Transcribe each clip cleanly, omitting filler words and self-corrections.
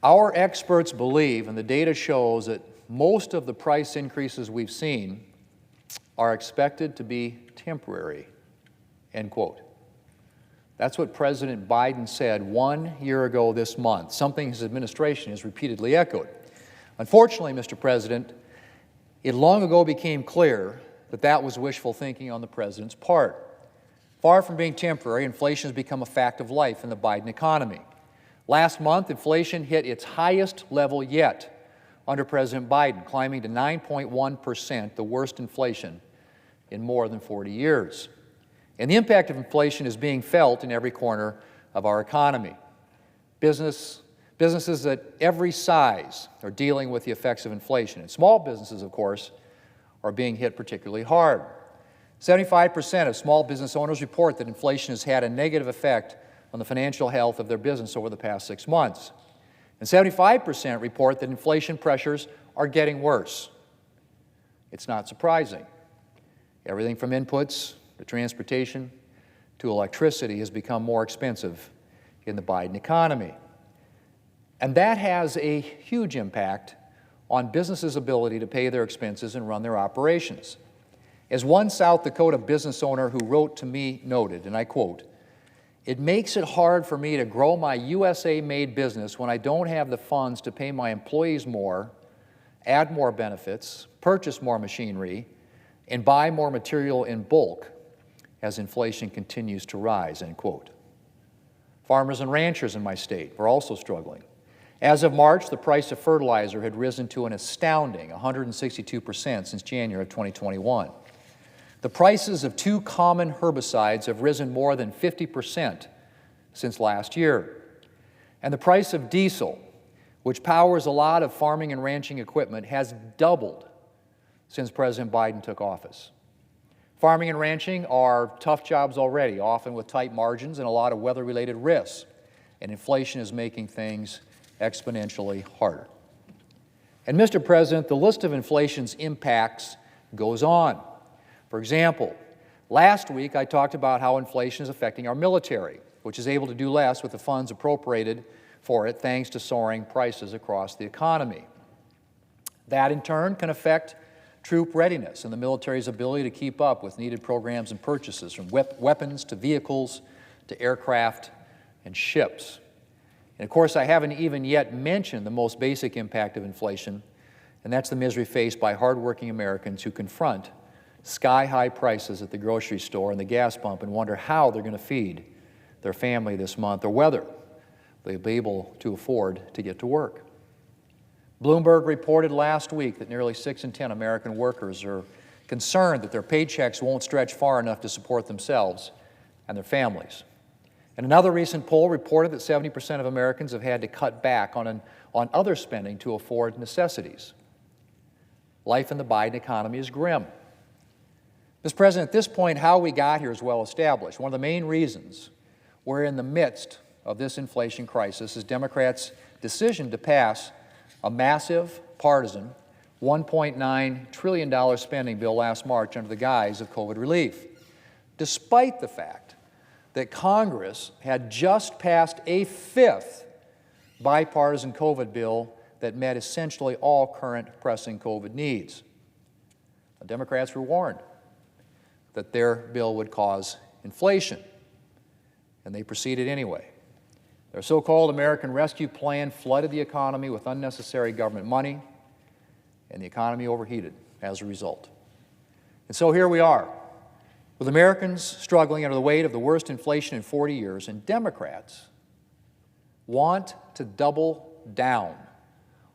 Our experts believe, and the data shows, that most of the price increases we've seen are expected to be temporary, end quote. That's what President Biden said 1 year ago this month, something his administration has repeatedly echoed. Unfortunately, Mr. President, it long ago became clear that that was wishful thinking on the President's part. Far from being temporary, inflation has become a fact of life in the Biden economy. Last month, inflation hit its highest level yet under President Biden, climbing to 9.1%, the worst inflation in more than 40 years. And the impact of inflation is being felt in every corner of our economy. Businesses at every size are dealing with the effects of inflation. And small businesses, of course, are being hit particularly hard. 75% of small business owners report that inflation has had a negative effect on the financial health of their business over the past 6 months. And 75% report that inflation pressures are getting worse. It's not surprising. Everything from inputs to transportation to electricity has become more expensive in the Biden economy. And that has a huge impact on businesses' ability to pay their expenses and run their operations. As one South Dakota business owner who wrote to me noted, and I quote, "It makes it hard for me to grow my USA-made business when I don't have the funds to pay my employees more, add more benefits, purchase more machinery, and buy more material in bulk as inflation continues to rise," end quote. Farmers and ranchers in my state were also struggling. As of March, the price of fertilizer had risen to an astounding 162% since January of 2021. The prices of two common herbicides have risen more than 50% since last year. And the price of diesel, which powers a lot of farming and ranching equipment, has doubled since President Biden took office. Farming and ranching are tough jobs already, often with tight margins and a lot of weather-related risks, and inflation is making things exponentially harder. And Mr. President, the list of inflation's impacts goes on. For example, last week I talked about how inflation is affecting our military, which is able to do less with the funds appropriated for it thanks to soaring prices across the economy. That in turn can affect troop readiness and the military's ability to keep up with needed programs and purchases, from weapons to vehicles to aircraft and ships. And of course, I haven't even yet mentioned the most basic impact of inflation, and that's the misery faced by hardworking Americans who confront sky-high prices at the grocery store and the gas pump and wonder how they're going to feed their family this month or whether they'll be able to afford to get to work. Bloomberg reported last week that nearly 6 in 10 American workers are concerned that their paychecks won't stretch far enough to support themselves and their families. And another recent poll reported that 70% of Americans have had to cut back on other spending to afford necessities. Life in the Biden economy is grim. Mr. President, at this point, how we got here is well established. One of the main reasons we're in the midst of this inflation crisis is Democrats' decision to pass a massive, partisan, $1.9 trillion spending bill last March under the guise of COVID relief, despite the fact that Congress had just passed a fifth bipartisan COVID bill that met essentially all current pressing COVID needs. The Democrats were warned that their bill would cause inflation, and they proceeded anyway. Their so-called American Rescue Plan flooded the economy with unnecessary government money, and the economy overheated as a result. And so here we are, with Americans struggling under the weight of the worst inflation in 40 years, and Democrats want to double down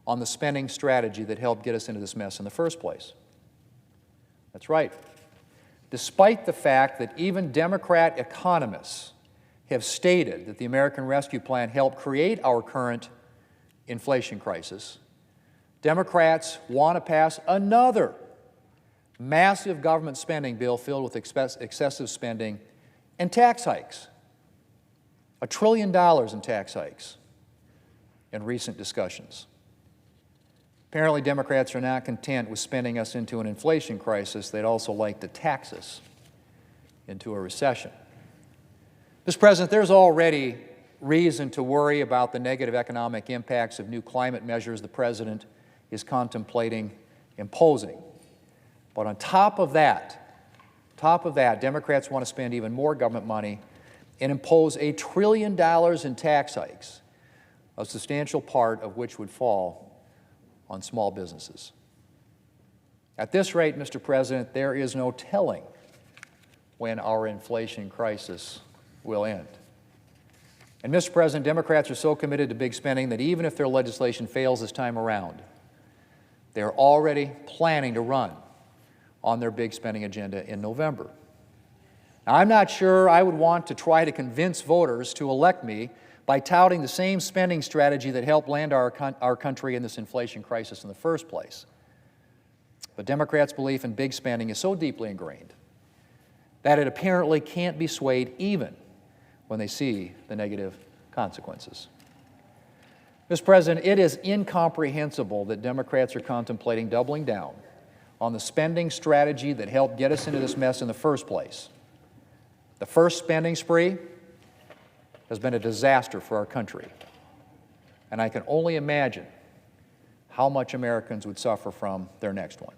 on the spending strategy that helped get us into this mess in the first place. That's right. Despite the fact that even Democrat economists have stated that the American Rescue Plan helped create our current inflation crisis, Democrats want to pass another massive government spending bill filled with excessive spending and tax hikes. $1 trillion in tax hikes in recent discussions. Apparently, Democrats are not content with spending us into an inflation crisis. They'd also like to tax us into a recession. Mr. President, there's already reason to worry about the negative economic impacts of new climate measures the President is contemplating imposing. But on top of that, Democrats want to spend even more government money and impose $1 trillion in tax hikes, a substantial part of which would fall on small businesses. At this rate, Mr. President, there is no telling when our inflation crisis will end. And Mr. President, Democrats are so committed to big spending that even if their legislation fails this time around, they're already planning to run on their big spending agenda in November. Now, I'm not sure I would want to try to convince voters to elect me by touting the same spending strategy that helped land our country in this inflation crisis in the first place. But Democrats' belief in big spending is so deeply ingrained that it apparently can't be swayed even when they see the negative consequences. Mr. President, it is incomprehensible that Democrats are contemplating doubling down on the spending strategy that helped get us into this mess in the first place. The first spending spree has been a disaster for our country, and I can only imagine how much Americans would suffer from their next one.